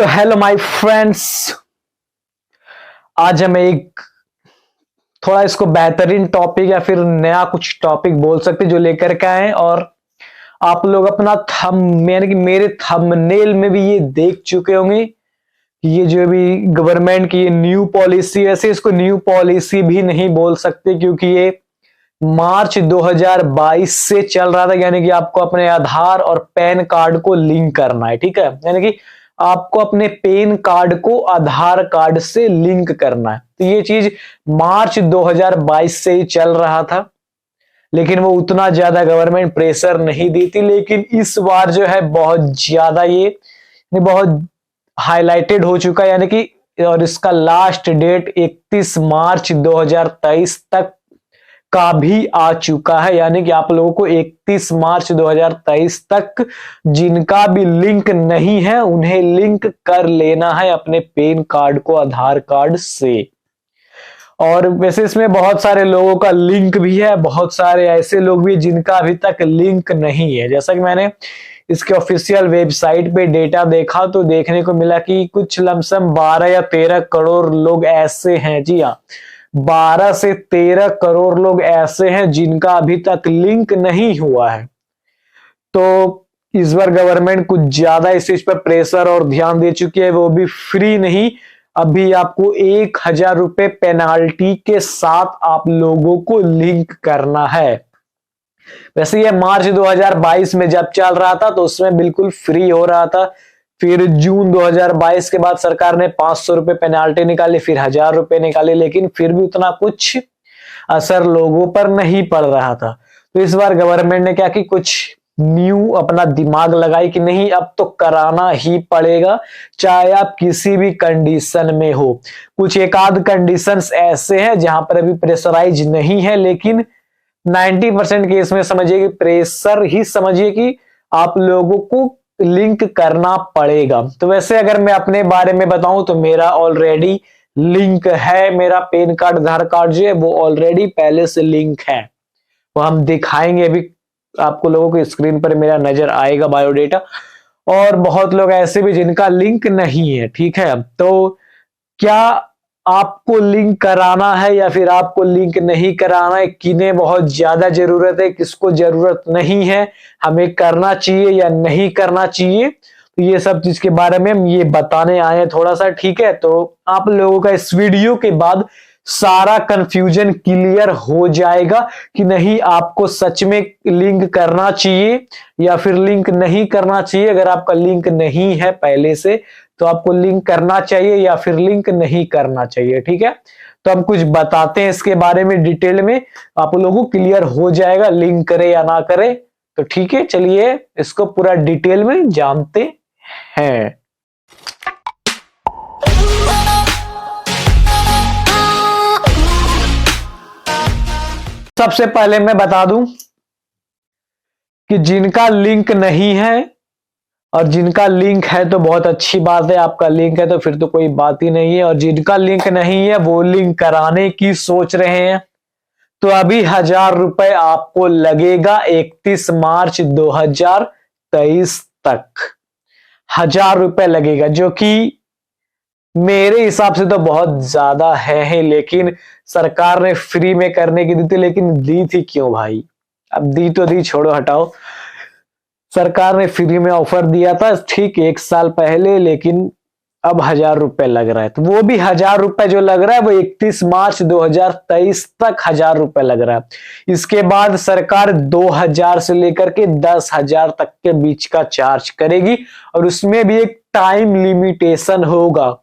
तो hello my friends, आज हम एक थोड़ा इसको बेहतरीन टॉपिक या फिर नया कुछ टॉपिक बोल सकते जो लेकर के आए। और आप लोग अपना थंब यानी कि मेरे थंबनेल में भी ये देख चुके होंगे कि ये जो भी गवर्नमेंट की ये न्यू पॉलिसी, वैसे इसको न्यू पॉलिसी भी नहीं बोल सकते क्योंकि ये मार्च 2022 से चल रहा था। यानी कि आपको अपने आधार और पैन कार्ड को लिंक करना है, ठीक है। यानी कि आपको अपने पैन कार्ड को आधार कार्ड से लिंक करना है। तो ये चीज मार्च 2022 से ही चल रहा था, लेकिन वो उतना ज्यादा गवर्नमेंट प्रेशर नहीं दी थी। लेकिन इस बार जो है बहुत ज्यादा ये बहुत हाईलाइटेड हो चुका है। यानी कि और इसका लास्ट डेट 31 मार्च 2023 तक का भी आ चुका है। यानी कि आप लोगों को 31 मार्च 2023 तक जिनका भी लिंक नहीं है उन्हें लिंक कर लेना है अपने पैन कार्ड को आधार कार्ड से। और वैसे इसमें बहुत सारे लोगों का लिंक भी है, बहुत सारे ऐसे लोग भी जिनका अभी तक लिंक नहीं है। जैसा कि मैंने इसके ऑफिशियल वेबसाइट पे डेटा देखा तो देखने को मिला कि कुछ लमसम 12 या 13 करोड़ लोग ऐसे हैं। जी हाँ, 12 से 13 करोड़ लोग ऐसे हैं जिनका अभी तक लिंक नहीं हुआ है। तो इस बार गवर्नमेंट कुछ ज्यादा इस चीज पर प्रेशर और ध्यान दे चुकी है, वो भी फ्री नहीं। अभी आपको 1000 रुपए पेनाल्टी के साथ आप लोगों को लिंक करना है। वैसे ये मार्च 2022 में जब चल रहा था तो उसमें बिल्कुल फ्री हो रहा था। फिर जून 2022 के बाद सरकार ने 500 रुपए पेनाल्टी निकाली, फिर 1000 रुपए निकाले, लेकिन फिर भी उतना कुछ असर लोगों पर नहीं पड़ रहा था। तो इस बार गवर्नमेंट ने क्या कि कुछ न्यू अपना दिमाग लगाई कि नहीं, अब तो कराना ही पड़ेगा, चाहे आप किसी भी कंडीशन में हो। कुछ एक आध कंडीशंस ऐसे हैं जहां पर अभी प्रेशराइज नहीं है, लेकिन 90% केस में समझिए कि प्रेशर ही समझिए कि आप लोगों को लिंक करना पड़ेगा। तो वैसे अगर मैं अपने बारे में बताऊं तो मेरा ऑलरेडी लिंक है। मेरा पैन कार्ड आधार कार्ड जो है वो ऑलरेडी पहले से लिंक है। वो हम दिखाएंगे, अभी आपको लोगों को स्क्रीन पर मेरा नजर आएगा बायोडेटा। और बहुत लोग ऐसे भी जिनका लिंक नहीं है, ठीक है। तो क्या आपको लिंक कराना है या फिर आपको लिंक नहीं कराना है, किन्हें बहुत ज्यादा जरूरत है, किसको जरूरत नहीं है, हमें करना चाहिए या नहीं करना चाहिए, तो ये सब चीज के बारे में हम ये बताने आए हैं थोड़ा सा, ठीक है। तो आप लोगों का इस वीडियो के बाद सारा कंफ्यूजन क्लियर हो जाएगा कि नहीं आपको सच में लिंक करना चाहिए या फिर लिंक नहीं करना चाहिए। अगर आपका लिंक नहीं है पहले से तो आपको लिंक करना चाहिए या फिर लिंक नहीं करना चाहिए, ठीक है। तो हम कुछ बताते हैं इसके बारे में डिटेल में, आप लोगों को क्लियर हो जाएगा लिंक करे या ना करे। तो ठीक है, चलिए इसको पूरा डिटेल में जानते हैं। सबसे पहले मैं बता दूं कि जिनका लिंक नहीं है और जिनका लिंक है तो बहुत अच्छी बात है, आपका लिंक है तो फिर तो कोई बात ही नहीं है। और जिनका लिंक नहीं है वो लिंक कराने की सोच रहे हैं तो अभी 1000 रुपए आपको लगेगा 31 मार्च 2023 तक। 1000 रुपए लगेगा, जो कि मेरे हिसाब से तो बहुत ज्यादा है, लेकिन सरकार ने फ्री में करने की दी थी। लेकिन दी थी क्यों भाई? अब दी तो दी, छोड़ो हटाओ। सरकार ने फ्री में ऑफर दिया था ठीक 1 साल पहले, लेकिन अब 1000 रुपए लग रहा है। तो वो भी 1000 रुपए जो लग रहा है वो 31 मार्च 2023 तक 1000 रुपए लग रहा है। इसके बाद सरकार 2000 से लेकर के 10,000 तक के बीच का चार्ज करेगी और उसमें भी एक टाइम लिमिटेशन होगा।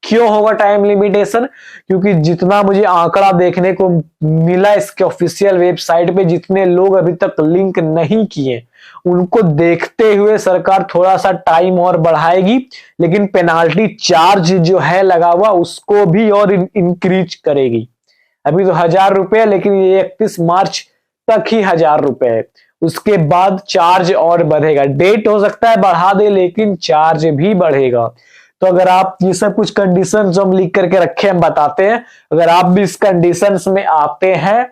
क्यों होगा टाइम लिमिटेशन? क्योंकि जितना मुझे आंकड़ा देखने को मिला इसके ऑफिशियल वेबसाइट पे, जितने लोग अभी तक लिंक नहीं किए उनको देखते हुए सरकार थोड़ा सा टाइम और बढ़ाएगी, लेकिन पेनाल्टी चार्ज जो है लगा हुआ उसको भी और इंक्रीज करेगी। अभी तो 1000 रुपए, लेकिन ये 31 मार्च तक ही 1000 रुपए है। उसके बाद चार्ज और बढ़ेगा। डेट हो सकता है बढ़ा दे, लेकिन चार्ज भी बढ़ेगा। तो अगर आप ये सब कुछ कंडीशन जो हम लिख करके रखे हम बताते हैं, अगर आप भी इस कंडीशंस में आते हैं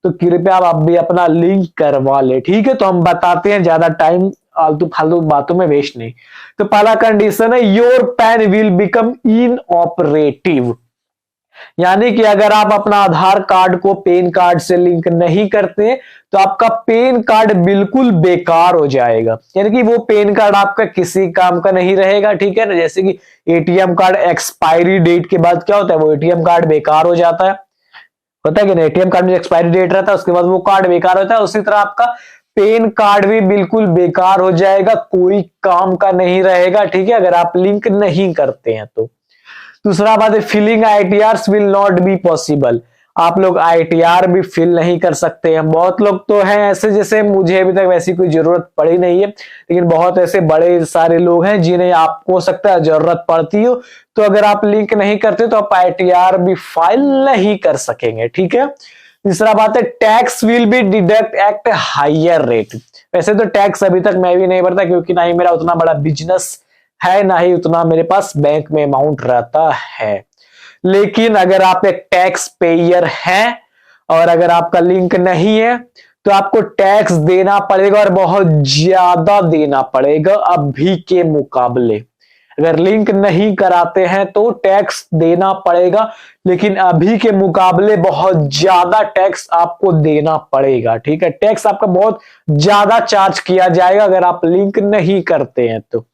तो कृपया आप भी अपना लिंक करवा ले, ठीक है। तो हम बताते हैं, ज्यादा टाइम आलतू फालतू बातों में वेस्ट नहीं। तो पहला कंडीशन है your pan will become inoperative, यानी कि अगर आप अपना आधार कार्ड को पैन कार्ड से लिंक नहीं करते तो आपका पैन कार्ड बिल्कुल बेकार हो जाएगा, यानी कि वो पैन कार्ड आपका किसी काम का नहीं रहेगा, ठीक है ना। जैसे कि एटीएम कार्ड एक्सपायरी डेट के बाद क्या होता है, वो एटीएम कार्ड बेकार हो जाता है, होता है कि नहीं। एटीएम कार्ड में एक्सपायरी डेट रहता है उसके बाद वो कार्ड बेकार होता है, उसी तरह आपका पैन कार्ड भी बिल्कुल बेकार हो जाएगा, कोई काम का नहीं रहेगा, ठीक है, अगर आप लिंक नहीं करते हैं तो। दूसरा बात है filling ITR will not be possible, आप लोग आईटीआर भी फिल नहीं कर सकते हैं। बहुत लोग तो हैं ऐसे, जैसे मुझे अभी तक वैसी कोई जरूरत पड़ी नहीं है, लेकिन बहुत ऐसे बड़े सारे लोग हैं जिन्हें आपको हो सकता है जरूरत पड़ती हो, तो अगर आप लिंक नहीं करते तो आप आईटीआर भी फाइल नहीं कर सकेंगे, ठीक है। तीसरा बात है tax will be deduct at higher rate, वैसे तो टैक्स अभी तक मैं भी नहीं भरता क्योंकि ना ही मेरा उतना बड़ा बिजनेस है, ना ही उतना मेरे पास बैंक में अमाउंट रहता है। लेकिन अगर आप एक टैक्स पेयर हैं और अगर आपका लिंक नहीं है तो आपको टैक्स देना पड़ेगा और बहुत ज्यादा देना पड़ेगा अभी के मुकाबले। अगर लिंक नहीं कराते हैं तो टैक्स देना पड़ेगा, लेकिन अभी के मुकाबले बहुत ज्यादा टैक्स आपको देना पड़ेगा, ठीक है। टैक्स आपका बहुत ज्यादा चार्ज किया जाएगा अगर आप लिंक नहीं करते हैं तो।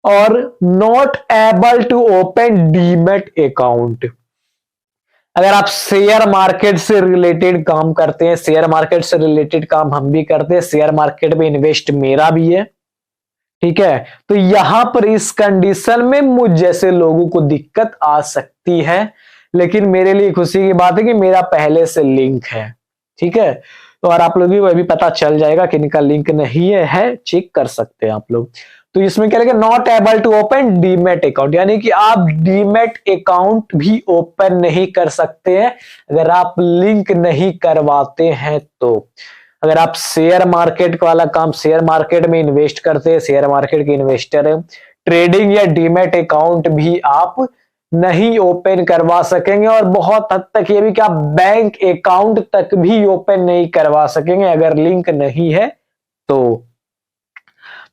और not able to open demat account, अगर आप शेयर मार्केट से रिलेटेड काम करते हैं, शेयर मार्केट से रिलेटेड काम हम भी करते हैं, शेयर मार्केट में इन्वेस्ट मेरा भी है, ठीक है, तो यहां पर इस कंडीशन में मुझ जैसे लोगों को दिक्कत आ सकती है, लेकिन मेरे लिए खुशी की बात है कि मेरा पहले से लिंक है, ठीक है। और आप लोग भी पता चल जाएगा कि इनका लिंक नहीं है, चेक कर सकते हैं आप लोग। तो इसमें क्या लिखा, not able to open demat account, यानी कि आप डीमैट अकाउंट भी ओपन नहीं कर सकते हैं अगर आप लिंक नहीं करवाते हैं तो। अगर आप शेयर मार्केट वाला काम, शेयर मार्केट में इन्वेस्ट करते हैं, शेयर मार्केट के इन्वेस्टर है, ट्रेडिंग या डीमैट अकाउंट भी आप नहीं ओपन करवा सकेंगे, और बहुत हद तक ये भी कि आप बैंक अकाउंट तक भी ओपन नहीं करवा सकेंगे अगर लिंक नहीं है तो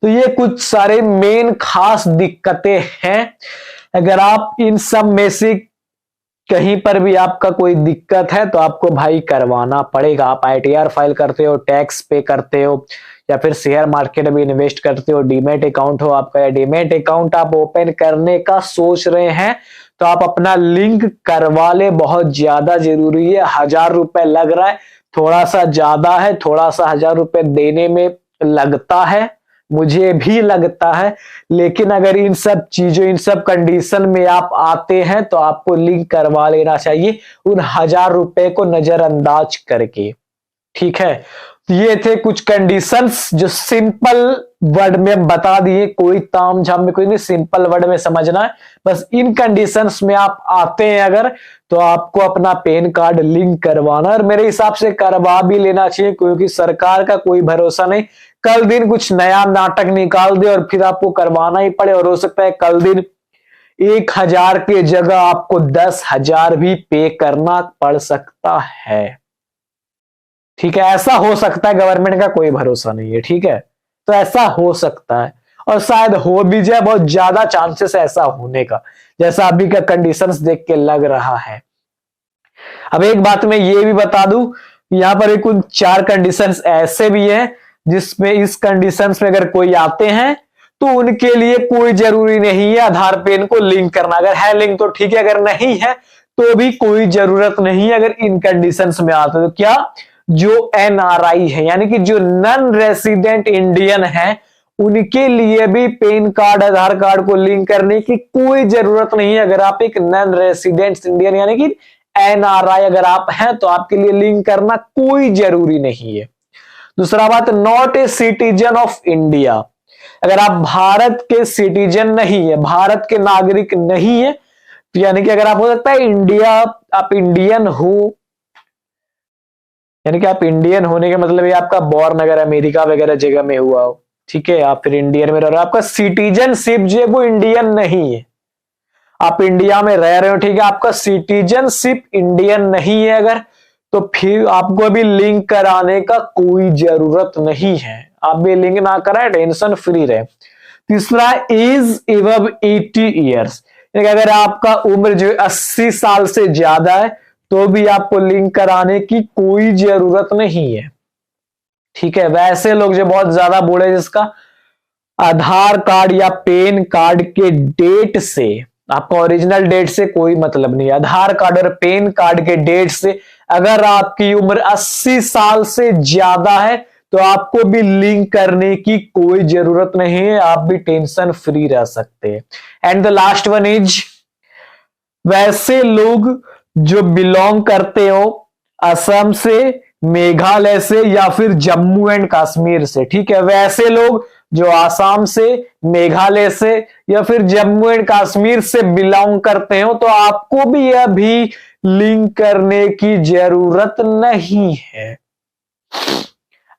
ये कुछ सारे मेन खास दिक्कतें हैं। अगर आप इन सब में से कहीं पर भी आपका कोई दिक्कत है तो आपको भाई करवाना पड़ेगा। आप आईटीआर फाइल करते हो, टैक्स पे करते हो, या फिर शेयर मार्केट में इन्वेस्ट करते हो, डीमैट अकाउंट हो आपका, या डीमैट अकाउंट आप ओपन करने का सोच रहे हैं तो आप अपना लिंक करवा ले, बहुत ज्यादा जरूरी है। 1000 रुपए लग रहा है, थोड़ा सा ज्यादा है, थोड़ा सा 1000 रुपए देने में लगता है, मुझे भी लगता है, लेकिन अगर इन सब चीजों, इन सब कंडीशन में आप आते हैं तो आपको लिंक करवा लेना चाहिए उन 1000 रुपए को नजरअंदाज करके, ठीक है। ये थे कुछ कंडीशंस जो सिंपल वर्ड में बता दिए, कोई ताम झाम में कोई नहीं, सिंपल वर्ड में समझना है बस। इन कंडीशंस में आप आते हैं अगर, तो आपको अपना पैन कार्ड लिंक करवाना, और मेरे हिसाब से करवा भी लेना चाहिए, क्योंकि सरकार का कोई भरोसा नहीं, कल दिन कुछ नया नाटक निकाल दे और फिर आपको करवाना ही पड़े, और हो सकता है कल दिन 1000 की जगह आपको 10,000 भी पे करना पड़ सकता है, ठीक है। ऐसा हो सकता है, गवर्नमेंट का कोई भरोसा नहीं है, ठीक है। तो ऐसा हो सकता है और शायद हो भी जाए, बहुत ज्यादा चांसेस है ऐसा होने का, जैसा अभी का कंडीशंस देख के लग रहा है। अब एक बात मैं ये भी बता दूं, यहां पर एक कुछ 4 कंडीशंस ऐसे भी हैं जिसमें इस कंडीशंस में अगर कोई आते हैं तो उनके लिए कोई जरूरी नहीं है आधार पेन को लिंक करना। अगर है लिंक तो ठीक है, अगर नहीं है तो भी कोई जरूरत नहीं है अगर इन कंडीशंस में आते। तो क्या, जो एनआरआई है यानी कि जो नॉन रेसिडेंट इंडियन है, उनके लिए भी पैन कार्ड, आधार कार्ड को लिंक करने की कोई जरूरत नहीं है। अगर आप एक नॉन रेसिडेंट इंडियन यानी कि एनआरआई अगर आप हैं तो आपके लिए लिंक करना कोई जरूरी नहीं है। दूसरा बात, not a citizen of India, अगर आप भारत के सिटीजन नहीं है, भारत के नागरिक नहीं है, तो यानी कि अगर आप हो सकता है इंडिया, आप इंडियन हो, यानी कि आप इंडियन होने का मतलब ये आपका बॉर्न अगर अमेरिका वगैरह जगह में हुआ हो, ठीक है, आप फिर इंडियन में रह रहे हो, आपका सिटीजनशिप जो है वो इंडियन नहीं है, आप इंडिया में रह रहे हो, ठीक है, आपका सिटीजनशिप इंडियन नहीं है अगर, तो फिर आपको अभी लिंक कराने का कोई जरूरत नहीं है। आप भी लिंक ना कराए, टेंशन फ्री रहे। तीसरा, एज एबव 80 ईयर्स, अगर आपका उम्र जो 80 साल से ज्यादा है तो भी आपको लिंक कराने की कोई जरूरत नहीं है। ठीक है, वैसे लोग जो बहुत ज्यादा बूढ़े, जिसका आधार कार्ड या पैन कार्ड के डेट से, आपका ओरिजिनल डेट से कोई मतलब नहीं, आधार कार्ड और पैन कार्ड के डेट से अगर आपकी उम्र 80 साल से ज्यादा है तो आपको भी लिंक करने की कोई जरूरत नहीं है, आप भी टेंशन फ्री रह सकते हैं। And the last one is, वैसे लोग जो बिलोंग करते हो असम से, मेघालय से या फिर जम्मू एंड कश्मीर से, ठीक है, वैसे लोग जो आसाम से, मेघालय से या फिर जम्मू एंड कश्मीर से बिलोंग करते हो तो आपको भी यह भी लिंक करने की जरूरत नहीं है।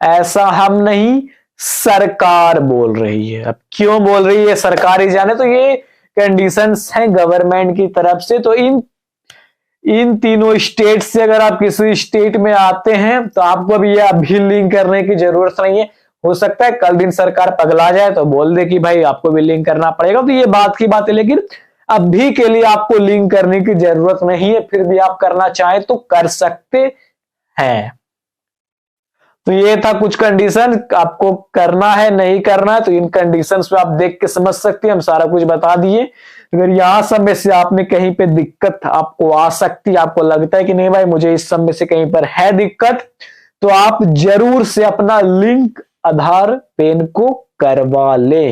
ऐसा हम नहीं, सरकार बोल रही है। अब क्यों बोल रही है सरकार ही जाने, तो ये कंडीशंस हैं गवर्नमेंट की तरफ से। तो इन तीनों स्टेट से अगर आप किसी स्टेट में आते हैं तो आपको भी यह अभी लिंक करने की जरूरत नहीं है। हो सकता है कल दिन सरकार पगला जाए तो बोल दे कि भाई आपको भी लिंक करना पड़ेगा, तो ये बात की बात है, लेकिन अभी के लिए आपको लिंक करने की जरूरत नहीं है। फिर भी आप करना चाहें तो कर सकते हैं। तो ये था कुछ कंडीशन, आपको करना है नहीं करना है, तो इन कंडीशंस पे आप देख के समझ सकते हैं, हम सारा कुछ बता दिए। अगर यहां सब में से आपने कहीं पे दिक्कत आपको आ सकती, आपको लगता है कि नहीं भाई मुझे इस सब में से कहीं पर है दिक्कत, तो आप जरूर से अपना लिंक आधार पैन को करवा ले।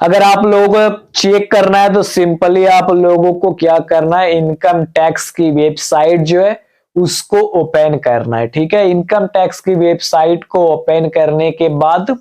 अगर आप लोगों को चेक करना है तो सिंपली आप लोगों को क्या करना है, इनकम टैक्स की वेबसाइट जो है उसको ओपन करना है। ठीक है, इनकम टैक्स की वेबसाइट को ओपन करने के बाद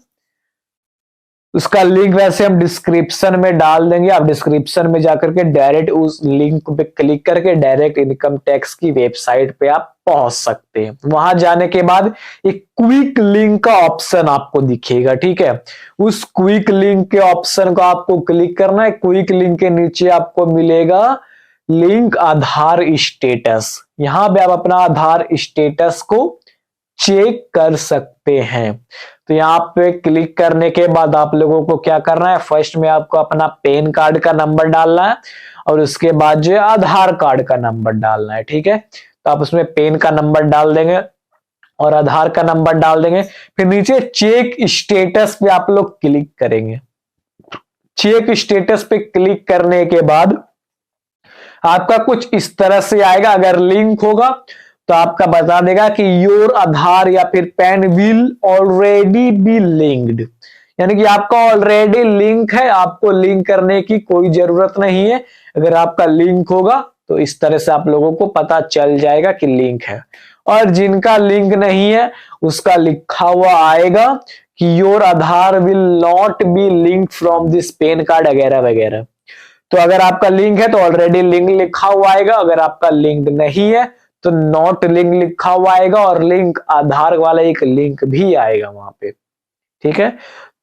उसका लिंक वैसे हम डिस्क्रिप्शन में डाल देंगे, आप डिस्क्रिप्शन में जाकर के डायरेक्ट उस लिंक पे क्लिक करके डायरेक्ट इनकम टैक्स की वेबसाइट पे आप पहुंच सकते हैं। वहां जाने के बाद एक क्विक लिंक का ऑप्शन आपको दिखेगा। ठीक है, उस क्विक लिंक के ऑप्शन को आपको क्लिक करना है। क्विक लिंक के नीचे आपको मिलेगा लिंक आधार स्टेटस, यहां पे आप अपना आधार स्टेटस को चेक कर सकते हैं। तो यहाँ पे क्लिक करने के बाद आप लोगों को क्या करना है, फर्स्ट में आपको अपना पैन कार्ड का नंबर डालना है और उसके बाद जो आधार कार्ड का नंबर डालना है। ठीक है, तो आप उसमें पैन का नंबर डाल देंगे और आधार का नंबर डाल देंगे। फिर नीचे चेक स्टेटस पे आप लोग क्लिक करेंगे। चेक स्टेटस पे क्लिक करने के बाद आपका कुछ इस तरह से आएगा। अगर लिंक होगा तो आपका बता देगा कि योर आधार या फिर pan will already be linked, यानी कि आपका ऑलरेडी लिंक है, आपको लिंक करने की कोई जरूरत नहीं है। अगर आपका लिंक होगा तो इस तरह से आप लोगों को पता चल जाएगा कि लिंक है। और जिनका लिंक नहीं है उसका लिखा हुआ आएगा कि your Aadhaar will not B link from this pan card वगैरह वगैरह। तो अगर आपका लिंक है तो ऑलरेडी लिंक लिखा हुआ आएगा, अगर आपका लिंक नहीं है तो नॉट लिंक लिखा हुआ आएगा और लिंक आधार वाला एक लिंक भी आएगा वहां पे। ठीक है,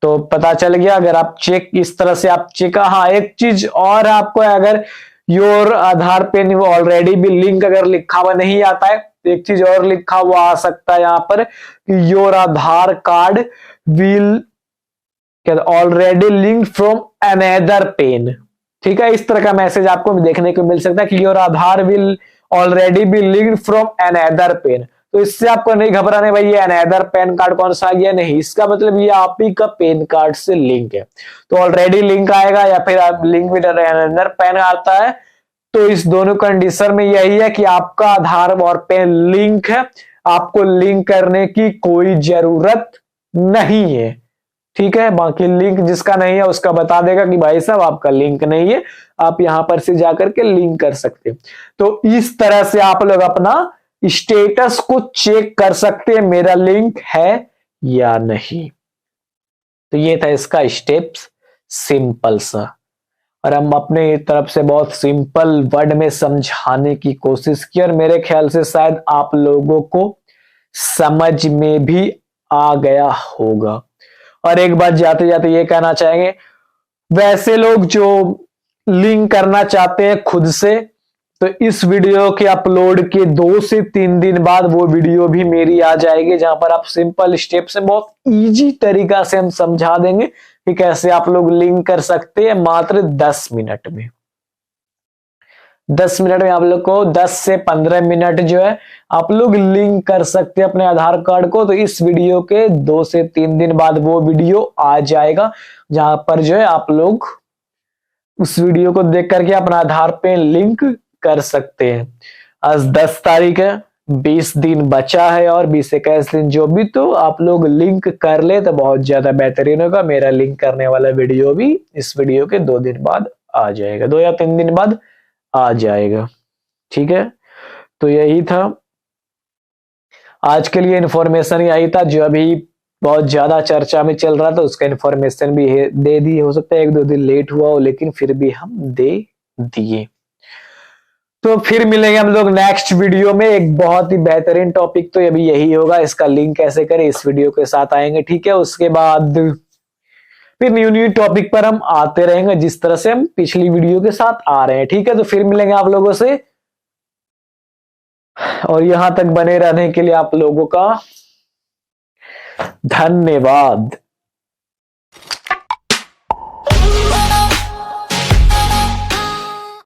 तो पता चल गया। अगर आप चेक इस तरह से आप चेक, हाँ एक चीज और आपको, अगर योर आधार पेन ऑलरेडी भी लिंक अगर लिखा हुआ नहीं आता है तो एक चीज और लिखा हुआ आ सकता है यहाँ पर कि your Aadhaar card will already link from another PAN. ठीक है, इस तरह का मैसेज आपको देखने को मिल सकता है कि your Aadhaar will already be linked from another PAN. तो इससे आपको नहीं घबराने भाई ये अनदर पैन कार्ड कौन सा आ गया, नहीं, इसका मतलब ये आप ही का पैन कार्ड से लिंक है। तो ऑलरेडी लिंक आएगा या फिर आप लिंक विद अनदर पैन आता है, तो इस दोनों कंडीशन में यही है कि आपका आधार और पैन लिंक है, आपको लिंक करने की कोई जरूरत नहीं है। ठीक है, बाकी लिंक जिसका नहीं है उसका बता देगा कि भाई साहब आपका लिंक नहीं है, आप यहां पर से जाकर के लिंक कर सकते हैं। तो इस तरह से आप लोग अपना स्टेटस को चेक कर सकते हैं, मेरा लिंक है या नहीं। तो ये था इसका स्टेप्स, सिंपल सा, और हम अपने तरफ से बहुत सिंपल वर्ड में समझाने की कोशिश की और मेरे ख्याल से शायद आप लोगों को समझ में भी आ गया होगा। और एक बात जाते जाते ये कहना चाहेंगे, वैसे लोग जो लिंक करना चाहते हैं खुद से तो इस वीडियो के अपलोड के 2 से 3 दिन बाद वो वीडियो भी मेरी आ जाएगी, जहां पर आप सिंपल स्टेप से बहुत इजी तरीका से हम समझा देंगे कि कैसे आप लोग लिंक कर सकते हैं मात्र 10 मिनट में। 10 मिनट में आप लोग को 10 से 15 मिनट जो है आप लोग लिंक कर सकते हैं अपने आधार कार्ड को। तो इस वीडियो के 2 से 3 दिन बाद वो वीडियो आ जाएगा, जहां पर जो है आप लोग उस वीडियो को देख करके अपना आधार पे लिंक कर सकते हैं। आज 10 तारीख है, 20 दिन बचा है और 20-21 दिन जो भी, तो आप लोग लिंक कर ले तो बहुत ज्यादा बेहतरीन होगा। मेरा लिंक करने वाला वीडियो भी इस वीडियो के 2 दिन बाद आ जाएगा, 2 या 3 दिन बाद आ जाएगा। ठीक है, तो यही था आज के लिए। इन्फॉर्मेशन यही था जो अभी बहुत ज्यादा चर्चा में चल रहा था, उसका इन्फॉर्मेशन भी दे दी। हो सकता है 1-2 दिन लेट हुआ हो, लेकिन फिर भी हम दे दिए। तो फिर मिलेंगे हम लोग नेक्स्ट वीडियो में एक बहुत ही बेहतरीन टॉपिक, तो अभी यही होगा। इसका लिंक कैसे करें इस वीडियो के साथ आएंगे। ठीक है, उसके बाद फिर न्यू टॉपिक पर हम आते रहेंगे, जिस तरह से हम पिछली वीडियो के साथ आ रहे हैं। ठीक है, तो फिर मिलेंगे आप लोगों से, और यहां तक बने रहने के लिए आप लोगों का धन्यवाद।